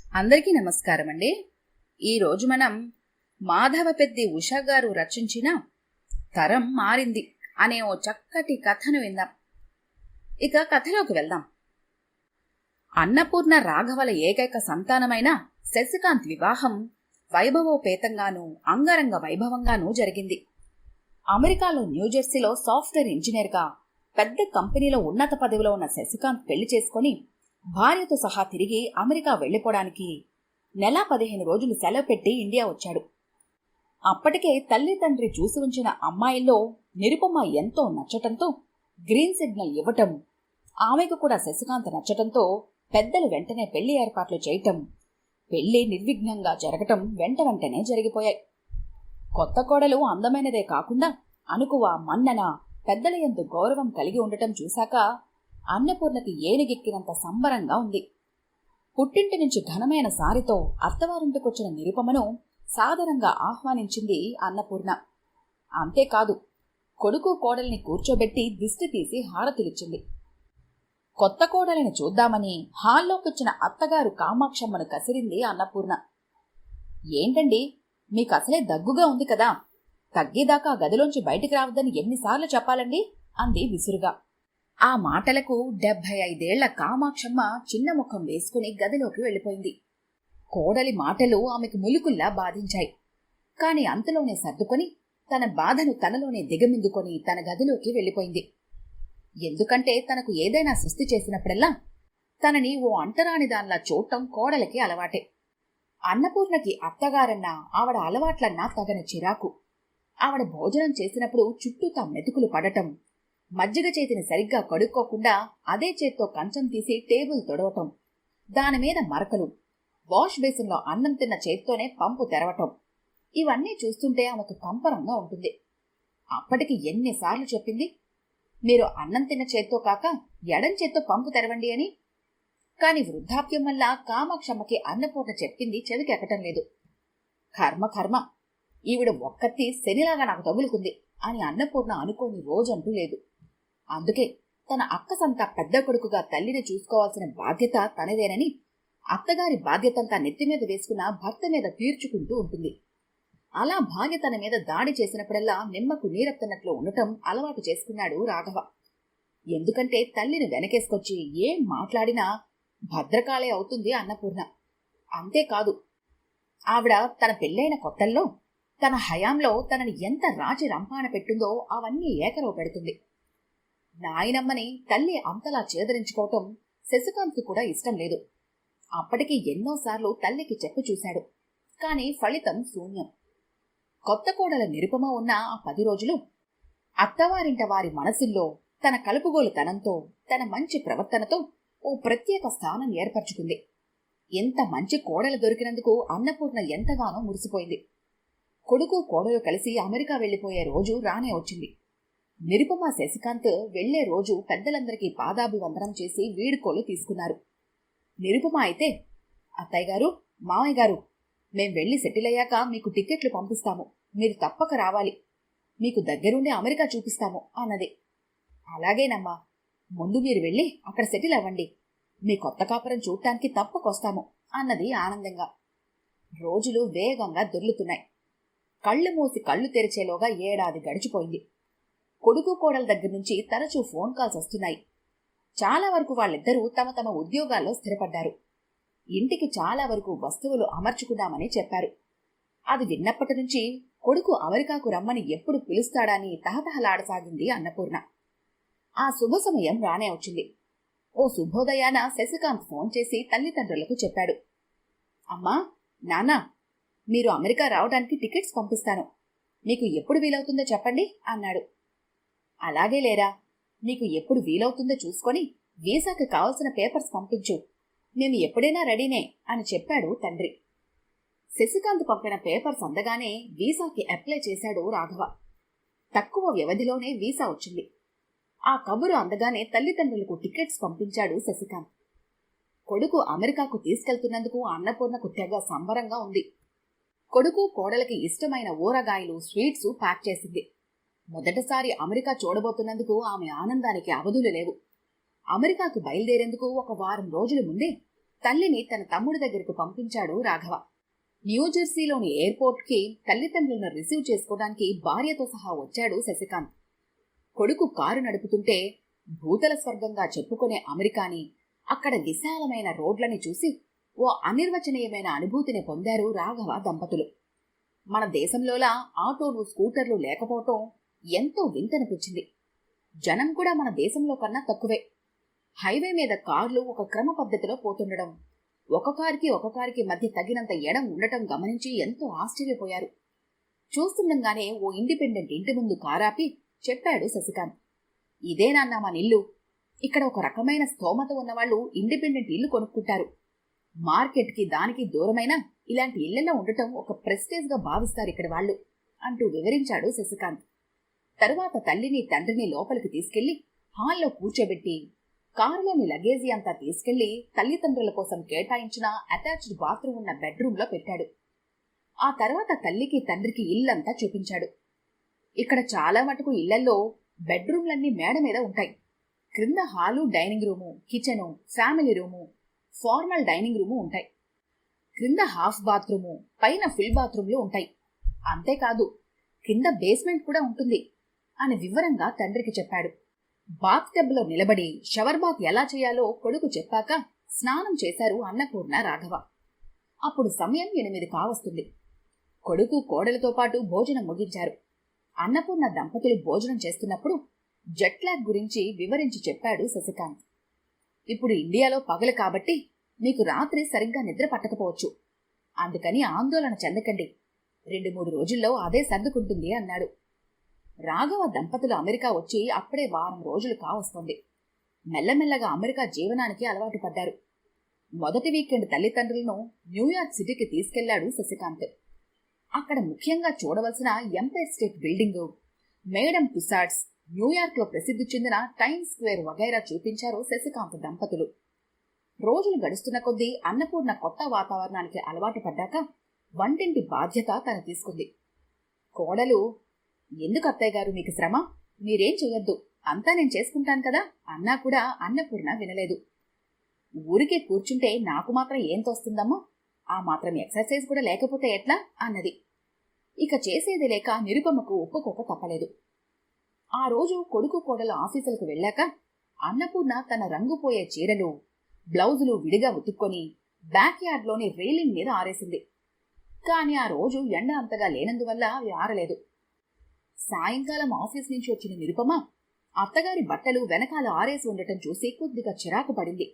అందరికీ నమస్కారం అండి. ఈరోజు మనం మాధవపెద్ది ఉషా గారు రచించిన తరం మారింది అనే ఓ చక్కటి కథను విందాం. ఇక కథలోకి వెళ్దాం. అన్నపూర్ణ రాఘవల ఏకైక సంతానమైన శశికాంత్ వివాహం వైభవోపేతంగానూ అంగరంగ వైభవంగానూ జరిగింది. అమెరికాలో న్యూజెర్సీలో సాఫ్ట్వేర్ ఇంజనీర్గా పెద్ద కంపెనీలో ఉన్నత పదవిలో ఉన్న శశికాంత్ పెళ్లి చేసుకుని భార్యతో సహా తిరిగి అమెరికా వెళ్లిపోవడానికి నెల 15 రోజులు సెలవు పెట్టి ఇండియా వచ్చాడు. అప్పటికే తల్లి తండ్రి చూసి ఉంచిన అమ్మాయిల్లో నిరుపమ ఎంతో నచ్చటంతో గ్రీన్ సిగ్నల్ ఇవ్వటం, ఆమెకు కూడా శశికాంత్ నచ్చటంతో పెద్దలు వెంటనే పెళ్లి ఏర్పాట్లు చేయటం, పెళ్లి నిర్విఘ్నంగా జరగటం వెంటనే జరిగిపోయాయి. కొత్త కోడలు అందమైనదే కాకుండా అనుకువ, మన్నన, పెద్దల యందు గౌరవం కలిగి ఉండటం చూశాక అన్నపూర్ణకి ఏనుగెక్కినంత సంబరంగా ఉంది. పుట్టింటి నుంచి ఘనమైన సారితో అత్తవారింటికొచ్చిన నిరుపమను సాదరంగా ఆహ్వానించింది అన్నపూర్ణ. అంతేకాదు, కొడుకు కోడల్ని కూర్చోబెట్టి దిష్టి తీసి హారతిలిచ్చింది. కొత్త కోడలిని చూద్దామని హాల్లోకొచ్చిన అత్తగారు కామాక్షమ్మను కసిరింది అన్నపూర్ణ. ఏంటండి, మీకసలే దగ్గుగా ఉంది కదా, తగ్గేదాకా గదిలోంచి బయటికి రావద్దని ఎన్నిసార్లు చెప్పాలండి అంది విసురుగా. ఆ మాటలకు 75 ఏళ్ల కామాక్షమ్మ చిన్న ముఖం వేసుకుని గదిలోకి వెళ్ళిపోయింది. కోడలి మాటలు ఆమెకు ములుకుల్లా బాధించాయి. కాని అంతలోనే సర్దుకొని తన బాధను తనలోనే దిగమిందుకొని తన గదిలోకి వెళ్ళిపోయింది. ఎందుకంటే తనకు ఏదైనా సృష్టి చేసినప్పుడల్లా తనని ఓ అంటరానిదాన్లా చూడటం కోడలికి అలవాటే. అన్నపూర్ణకి అత్తగారన్నా ఆవిడ అలవాట్లన్నా తగని చిరాకు. ఆవిడ భోజనం చేసినప్పుడు చుట్టూతా మెతుకులు పడటం, మజ్జిగ చేతిని సరిగ్గా కడుక్కోకుండా అదే చేత్తో కంచం తీసి టేబుల్ తొడవటం, దానిమీద మరకలు, వాష్ బేసిన్లో అన్నం తిన్న చేత్తోనే పంపు తెరవటం, ఇవన్నీ చూస్తుంటే ఆమెకు కంపరంగా ఉంటుంది. అప్పటికి ఎన్నిసార్లు చెప్పింది, మీరు అన్నం తిన్న చేత్తో కాక ఎడం చేత్తో పంపు తెరవండి అని. కాని వృద్ధాప్యం వల్ల కామాక్షమ్మకి అన్నపూర్ణ చెప్పింది చెవికెక్కటం లేదు. కర్మ, ఈవిడ ఒక్కత్తి శనిలాగా నాకు తగులుకుంది అని అన్నపూర్ణ అనుకోని రోజంటూ లేదు. అందుకే తన అక్కసంతా పెద్ద కొడుకుగా తల్లిని చూసుకోవాల్సిన బాధ్యత తనదేనని అత్తగారి బాధ్యతంతా నెత్తిమీద వేసుకున్న భర్త మీద తీర్చుకుంటూ ఉంటుంది. అలా భార్య తన మీద దాడి చేసినప్పుడల్లా నిమ్మకు నీరెత్తనట్లు ఉండటం అలవాటు చేసుకున్నాడు రాఘవ. ఎందుకంటే తల్లిని వెనకేసుకొచ్చి ఏం మాట్లాడినా భద్రకాళే అవుతుంది అన్నపూర్ణ. అంతేకాదు, ఆవిడ తన పెళ్ళైన కొత్తల్లో తన హయాంలో తనని ఎంత రాజి రంపాన పెట్టుందో అవన్నీ ఏకరవ పెడుతుంది. నాయనమ్మని తల్లి అంతలా చేదరించుకోవటం శశికాంత్ కూడా ఇష్టం లేదు. అప్పటికి ఎన్నోసార్లు తల్లికి చెప్పి చూశాడు. కాని ఫలితం శూన్యం. కొత్త కోడల నిరుపమ ఉన్న ఆ 10 రోజులు అత్తవారింట వారి మనసుల్లో తన కలుపుగోలుతనంతో, తన మంచి ప్రవర్తనతో ఓ ప్రత్యేక స్థానం ఏర్పరచుకుంది. ఎంత మంచి కోడలు దొరికినందుకు అన్నపూర్ణ ఎంతగానో మురిసిపోయింది. కొడుకు కోడలు కలిసి అమెరికా వెళ్లిపోయే రోజు రానే వచ్చింది. నిరుపమ శశికాంత్ వెళ్లే రోజు పెద్దలందరికీ పాదాభివందనం చేసి వీడుకోలు తీసుకున్నారు. నిరుపమ అయితే, అత్తయ్య గారు, మామయ్య గారు, మేం వెళ్లి సెటిల్ అయ్యాక మీకు టికెట్లు పంపిస్తాము, మీరు తప్పక రావాలి, మీకు దగ్గరుండి అమెరికా చూపిస్తాము అన్నది. అలాగేనమ్మా, ముందు మీరు వెళ్ళి అక్కడ సెటిల్ అవ్వండి, మీ కొత్త కాపురం చూడటానికి తప్పకొస్తాము అన్నది ఆనందంగా. రోజులు వేగంగా దొర్లుతున్నాయి. కళ్ళు మూసి కళ్ళు తెరిచేలోగా ఏడాది గడిచిపోయింది. కొడుకు కోడల దగ్గర నుంచి తరచూ ఫోన్ కాల్స్ వస్తున్నాయి. చాలా వరకు వాళ్ళిద్దరూ తమ తమ ఉద్యోగాల్లో స్థిరపడ్డారు. ఇంటికి చాలా వరకు వస్తువులు అమర్చుకున్నామని చెప్పారు. అది విన్నప్పటి నుంచి కొడుకు అమెరికాకు రమ్మని ఎప్పుడు పిలుస్తాడని తహతహలాడసాగింది అన్నపూర్ణ. ఆ శుభ సమయం రానే వచ్చింది. ఓ శుభోదయాన శశికాంత్ ఫోన్ చేసి తల్లిదండ్రులకు చెప్పాడు. అమ్మా, నాన్నా, మీరు అమెరికా రావడానికి టికెట్స్ పంపిస్తాను, మీకు ఎప్పుడు వీలవుతుందో చెప్పండి అన్నాడు. అలాగే లేరా, నీకు ఎప్పుడు వీలవుతుందో చూసుకొని వీసాకి కావలసిన పేపర్స్ పంపించు, నేను ఎప్పుడైనా రెడీనే అని చెప్పాడు తండ్రి. శశికాంత్ పంపిన పేపర్స్ అందగానే వీసాకి అప్లై చేశాడు రాఘవ. తక్కువ వ్యవధిలోనే వీసా వచ్చింది. ఆ కబురు అందగానే తల్లిదండ్రులకు టికెట్స్ పంపించాడు శశికాంత్. కొడుకు అమెరికాకు తీసుకెళ్తున్నందుకు అన్నపూర్ణకు తెగ సంబరంగా ఉంది. కొడుకు కోడలకి ఇష్టమైన ఊరగాయలు, స్వీట్స్ ప్యాక్ చేసింది. మొదటిసారి అమెరికా చూడబోతున్నందుకు ఆమె ఆనందానికి అవధులు లేవు. అమెరికాకు బయలుదేరేందుకు 1 వారం రోజుల ముందే తల్లిని తన తమ్ముడి దగ్గరకు పంపించాడు రాఘవ. న్యూజెర్సీలోని ఎయిర్పోర్ట్కి తల్లిదండ్రులను రిసీవ్ చేసుకోవడానికి భార్యతో సహా వచ్చాడు శశికాంత్. కొడుకు కారు నడుపుతుంటే భూతల స్వర్గంగా చెప్పుకునే అమెరికాని, అక్కడ విశాలమైన రోడ్లని చూసి ఓ అనిర్వచనీయమైన అనుభూతిని పొందారు రాఘవ దంపతులు. మన దేశంలోలా ఆటోలు, స్కూటర్లు లేకపోవటం ఎంతో వింతనిపించింది. జనం కూడా మన దేశంలో కన్నా తక్కువే. హైవే మీద కార్లు ఒక క్రమ పద్ధతిలో పోతుండడం, ఒక కారుకి మధ్య తగినంత ఎడం ఉండటం గమనించి ఎంతో ఆశ్చర్యపోయారు. చూస్తుండగానే ఓ ఇండిపెండెంట్ ఇంటి ముందు కారాపి చెప్పాడు శశికాంత్, ఇదే నాన్న మన ఇల్లు. ఇక్కడ ఒక రకమైన స్థోమత ఉన్నవాళ్లు ఇండిపెండెంట్ ఇల్లు కొనుక్కుంటారు. మార్కెట్కి దానికి దూరమైన ఇలాంటి ఇళ్లలో ఉండటం ఒక ప్రెస్టేజ్గా భావిస్తారు ఇక్కడ వాళ్ళు అంటూ వివరించాడు శశికాంత్. తరువాత తల్లిని తండ్రిని లోపలికి తీసుకెళ్లి హాల్లో కూర్చోబెట్టి కారులోని లగేజీ అంతా తీసుకెళ్లి తల్లిదండ్రుల కోసం కేటాయించిన అటాచ్డ్ బాత్రూమ్ ఉన్న బెడ్రూమ్లో పెట్టాడు. ఆ తర్వాత తల్లికి తండ్రికి ఇల్లంతా చూపించాడు. ఇక్కడ చాలా మటుకు ఇళ్లలో బెడ్రూమ్లన్నీ మేడ మీద ఉంటాయి. క్రింద hall, dining room, kitchen, family room, formal dining room ఉంటాయి. క్రింద హాఫ్ బాత్రూము, పైన ఫుల్ బాత్రూమ్లు ఉంటాయి. అంతేకాదు కింద బేస్మెంట్ కూడా ఉంటుంది అని వివరంగా తండ్రికి చెప్పాడు. బాత్ టబ్లో నిలబడి షవర్ బాత్ ఎలా చేయాలో కొడుకు చెప్పాక స్నానం చేశారు అన్నపూర్ణ, రాఘవ. అప్పుడు సమయం 8 కావస్తుంది. కొడుకు కోడలతో పాటు భోజనం ముగించారు. అన్నపూర్ణ దంపతులు భోజనం చేస్తున్నప్పుడు జెట్లాగ్ గురించి వివరించి చెప్పాడు శశికాంత్. ఇప్పుడు ఇండియాలో పగలు కాబట్టి మీకు రాత్రి సరిగ్గా నిద్ర పట్టకపోవచ్చు. అందుకని ఆందోళన చెందకండి, 2-3 రోజుల్లో అదే సర్దుకుంటుంది అన్నాడు. రాఘవ దంపతులు అమెరికా వచ్చి అప్పుడే వారం రోజులు కావస్తోంది. మెల్లమెల్లగా అమెరికా జీవనానికి అలవాటు పడ్డారు. మొదటి వీకెండ్ తల్లిదండ్రులను న్యూయార్క్ సిటీకి తీసుకెళ్లాడు శశికాంత్. అక్కడ ముఖ్యంగా చూడవలసిన Empire State Building, Madame Tussauds, New York లో ప్రసిద్ధి చెందిన టైమ్స్ స్క్వేర్ వగైరా చూపించారు శశికాంత్ దంపతులు. రోజులు గడుస్తున్న కొద్దీ అన్నపూర్ణ కొత్త వాతావరణానికి అలవాటు పడ్డాక వంటింటి బాధ్యత తను తీసుకుంది. కోడలు, ఎందుకు అత్తయ్య గారు మీకు శ్రమ, మీరేం చెయ్యొద్దు, అంతా నేను చేసుకుంటాను కదా అన్నా కూడా అన్నపూర్ణ వినలేదు. ఊరికే కూర్చుంటే నాకు మాత్రం ఏం తోస్తుందమ్మా, ఆ మాత్రం ఎక్సర్సైజ్ కూడా లేకపోతే ఎట్లా అన్నది. ఇక చేసేది లేక నిరుపమకు ఒప్పుకోక తప్పలేదు. ఆ రోజు కొడుకు కోడలు ఆఫీసులకు వెళ్ళాక అన్నపూర్ణ తన రంగుపోయే చీరలు, బ్లౌజులు విడిగా ఉతుక్కొని బ్యాక్ యార్డ్లోని రైలింగ్ మీద ఆరేసింది. కాని ఆ రోజు ఎండ అంతగా లేనందువల్ల అవి ఆరలేదు. సాయంకాలం ఆఫీస్ నుంచి వచ్చిన నిరుపమ అత్తగారి బట్టలు వెనకాల ఆరేసి ఉండటం చూసి కొద్దిగా చిరాకు పడింది.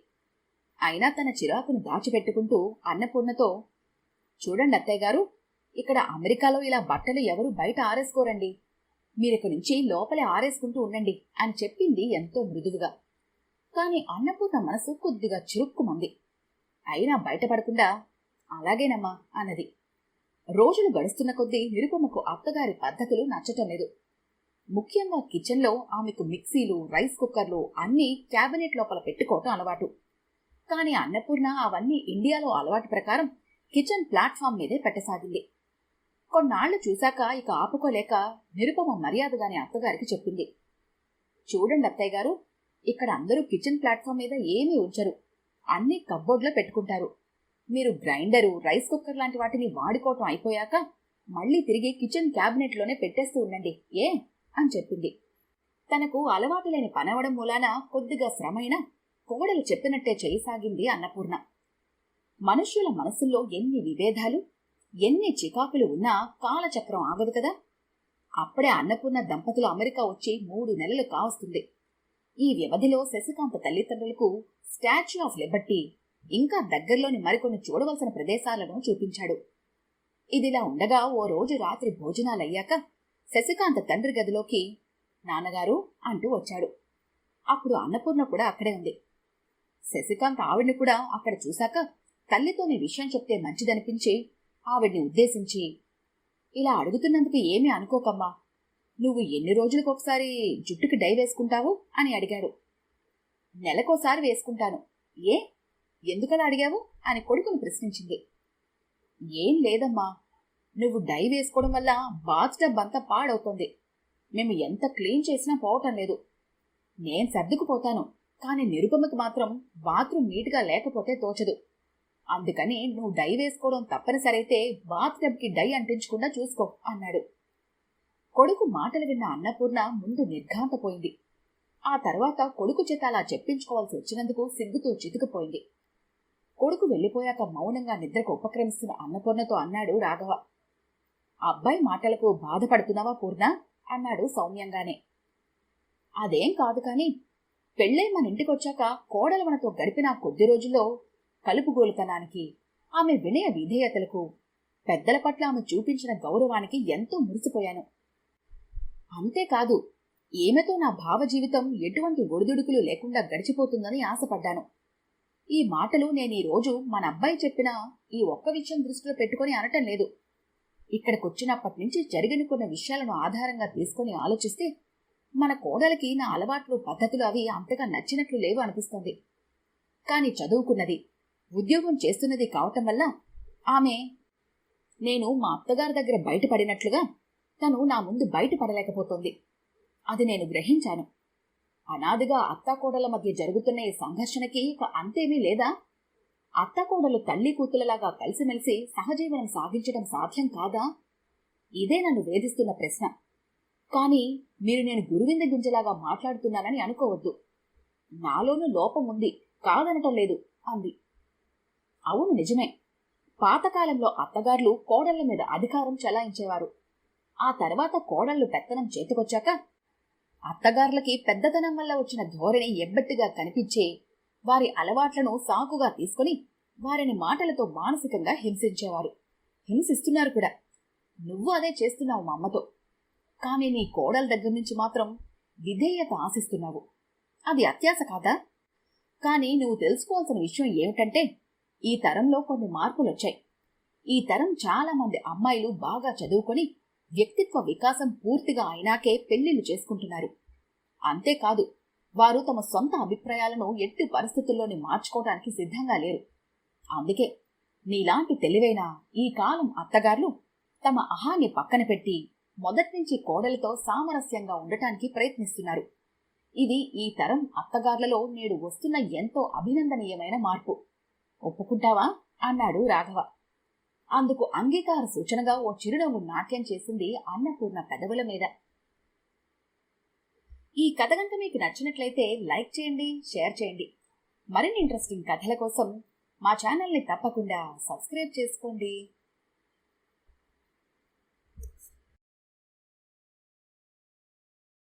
అయినా తన చిరాకును దాచిపెట్టుకుంటూ అన్నపూర్ణతో, చూడండి అత్తయ్య గారు, ఇక్కడ అమెరికాలో ఇలా బట్టలు ఎవరు బయట ఆరేసుకోరండి, మీరిక నుంచి లోపలే ఆరేసుకుంటూ ఉండండి అని చెప్పింది ఎంతో మృదువుగా. కాని అన్నపూర్ణ మనసు కొద్దిగా చురుక్కుమంది. అయినా బయటపడకుండా అలాగేనమ్మా అన్నది. రోజులు గడుస్తున్న కొద్దీ నిరుపమకు అత్తగారి పద్ధతులు నచ్చటం లేదు. ముఖ్యంగా కిచెన్లో ఆమెకు మిక్సీలు, రైస్ కుక్కర్లు అన్నీ క్యాబినెట్ లోపల పెట్టుకోవటం అలవాటు. కాని అన్నపూర్ణ అవన్నీ ఇండియాలో అలవాటు ప్రకారం కిచెన్ ప్లాట్ఫామ్ మీదే పెట్టసాగింది. కొన్నాళ్లు చూశాక ఇక ఆపుకోలేక నిరుపమ మర్యాదగానే అత్తగారికి చెప్పింది, చూడండి అత్తయ్య గారు, ఇక్కడ అందరూ కిచెన్ ప్లాట్ఫామ్ మీద ఏమీ ఉంచరు, అన్నీ కబ్బోర్డ్లో పెట్టుకుంటారు. మీరు గ్రైండరు, రైస్ కుక్కర్ లాంటి వాటిని వాడుకోవటం అయిపోయాక మళ్లీ తిరిగి కిచెన్ క్యాబినెట్లోనే పెట్టేస్తూ ఉండండి ఏ అని చెప్పింది. తనకు అలవాటు లేని పనవడం మూలాన కొద్దిగా శ్రమైనా కోడలు చెప్పినట్టే చేయసాగింది అన్నపూర్ణ. మనుష్యుల మనసుల్లో ఎన్ని విభేదాలు, ఎన్ని చికాకులు ఉన్నా కాలచక్రం ఆగదు కదా. అప్పుడే అన్నపూర్ణ దంపతులు అమెరికా వచ్చి 3 నెలలు కావస్తుంది. ఈ వ్యవధిలో శశికాంత్ తల్లిదండ్రులకు స్టాచ్యూ ఆఫ్ లిబర్టీ, ఇంకా దగ్గరలోని మరికొన్ని చూడవలసిన ప్రదేశాలను చూపించాడు. ఇదిలా ఉండగా ఓ రోజు రాత్రి భోజనాలయ్యాక శశికాంత్ తండ్రి గదిలోకి నాన్నగారు అంటూ వచ్చాడు. అప్పుడు అన్నపూర్ణ కూడా అక్కడే ఉంది. శశికాంత్ ఆవిడ్ని కూడా అక్కడ చూశాక తల్లితోని విషయం చెప్తే మంచిదనిపించి ఆవిడ్ని ఉద్దేశించి, ఇలా అడుగుతున్నందుకు ఏమీ అనుకోకమ్మా, నువ్వు ఎన్ని రోజులకొకసారి జుట్టుకి డై వేసుకుంటావు అని అడిగాడు. నెలకోసారి వేసుకుంటాను. ఏ, ఎందుకలా అడిగావు అని కొడుకును ప్రశ్నించింది. ఏం లేదమ్మా, నువ్వు డై వేసుకోవడం వల్ల బాత్ టబ్ అంతా పాడవుతోంది, మేము ఎంత క్లీన్ చేసినా పోవటం లేదు. నేను సర్దుకుపోతాను, కానీ నిరుపమకి మాత్రం బాత్రూమ్ నీట్గా లేకపోతే తోచదు, అందుకని నువ్వు డై వేసుకోవడం తప్పనిసరి అయితే బాత్ టబ్కి డై అంటించకుండా చూసుకో అన్నాడు. కొడుకు మాటలు విన్న అన్నపూర్ణ ముందు నిర్ఘాంతపోయింది. ఆ తర్వాత కొడుకు చేత అలా చెప్పించుకోవాల్సి వచ్చినందుకు సిగ్గుతో చితికిపోయింది. కొడుకు వెళ్లిపోయాక మౌనంగా నిద్రకు ఉపక్రమిస్తున్న అన్నపూర్ణతో అన్నాడు రాఘవ. అబ్బాయి మాటలకు బాధపడుతున్నావా పూర్ణ అన్నాడు సౌమ్యంగానే. అదేం కాదు కాని పెళ్ళై మన ఇంటికొచ్చాక కోడలు మనతో గడిపిన కొద్ది రోజుల్లో కలుపుగోలుతనానికి, ఆమె వినయ విధేయతలకు, పెద్దల పట్ల ఆమె చూపించిన గౌరవానికి ఎంతో మురిసిపోయాను. అంతేకాదు ఈమెతో నా భావ జీవితం ఎటువంటి ఒడిదుడుకులు లేకుండా గడిచిపోతుందని ఆశపడ్డాను. ఈ మాటలు నేనీ రోజు మన అబ్బాయి చెప్పిన ఈ ఒక్క విషయం దృష్టిలో పెట్టుకుని అనటం లేదు. ఇక్కడికొచ్చినప్పటి నుంచి జరిగిన కొన్ని విషయాలను ఆధారంగా తీసుకుని ఆలోచిస్తే మన కోడలికి నా అలవాట్లు పద్ధతులు అవి అంతగా నచ్చినట్లు లేవు అనిపిస్తుంది. కాని చదువుకున్నది, ఉద్యోగం చేస్తున్నది కావటం వల్ల ఆమె నేను మా అత్తగారి దగ్గర బయటపడినట్లుగా తను నా ముందు బయటపడలేకపోతుంది. అది నేను గ్రహించాను. అనాదిగా అత్తాకోడల మధ్య జరుగుతున్న ఈ సంఘర్షణకి ఒక అంతేమీ లేదా? అత్తాకోడలు తల్లి కూతులలాగా కలిసిమెలిసి సహజీవనం సాగించడం సాధ్యం కాదా? ఇదే నన్ను వేధిస్తున్న ప్రశ్న. కాని మీరు నేను గురువింద గింజలాగా మాట్లాడుతున్నానని అనుకోవద్దు. నాలోనూ లోపం ఉంది, కాదనటం లేదు అంది. అవును, నిజమే. పాతకాలంలో అత్తగారులు కోడళ్ల మీద అధికారం చెలాయించేవారు. ఆ తర్వాత కోడళ్లు పెత్తనం చేతికొచ్చాక అత్తగారులకి పెద్దతనం వల్ల వచ్చిన ధోరణి ఎబ్బెట్టుగా కనిపించే వారి అలవాట్లను సాకుగా తీసుకుని వారిని మాటలతో మానసికంగా హింసించేవారు. హింసిస్తున్నారు కూడా. నువ్వు అదే చేస్తున్నావు మా అమ్మతో. కానీ నీ కోడల దగ్గర నుంచి మాత్రం విధేయత ఆశిస్తున్నావు. అది అత్యాశ కాదా? కానీ నువ్వు తెలుసుకోవాల్సిన విషయం ఏమిటంటే ఈ తరంలో కొన్ని మార్పులొచ్చాయి. ఈ తరం చాలా మంది అమ్మాయిలు బాగా చదువుకొని వ్యక్తిత్వ వికాసం పూర్తిగా అయినాకే పెళ్లిళ్లు చేసుకుంటున్నారు. అంతేకాదు, వారు తమ సొంత అభిప్రాయాలను ఎట్టి పరిస్థితుల్లోని మార్చుకోవడానికి సిద్ధంగా లేరు. అందుకే నీలాంటి తెలివైన ఈ కాలం అత్తగారులు తమ అహాన్ని పక్కన పెట్టి మొదట్నుంచి కోడలితో సామరస్యంగా ఉండటానికి ప్రయత్నిస్తున్నారు. ఇది ఈ తరం అత్తగార్లలో నేడు వస్తున్న ఎంతో అభినందనీయమైన మార్పు. ఒప్పుకుంటావా అన్నాడు రాఘవ. అందుకు అంగీకార సూచనగా ఓ చిరునవ్వు నాట్యం చేసింది అన్నపూర్ణ పెదవుల మీద. ఈ కథ గంట మీకు నచ్చినట్లయితే లైక్ చేయండి, షేర్ చేయండి. మరిన్ని ఇంట్రెస్టింగ్ కథల కోసం మా ఛానల్ని తప్పకుండా సబ్స్క్రైబ్ చేసుకోండి.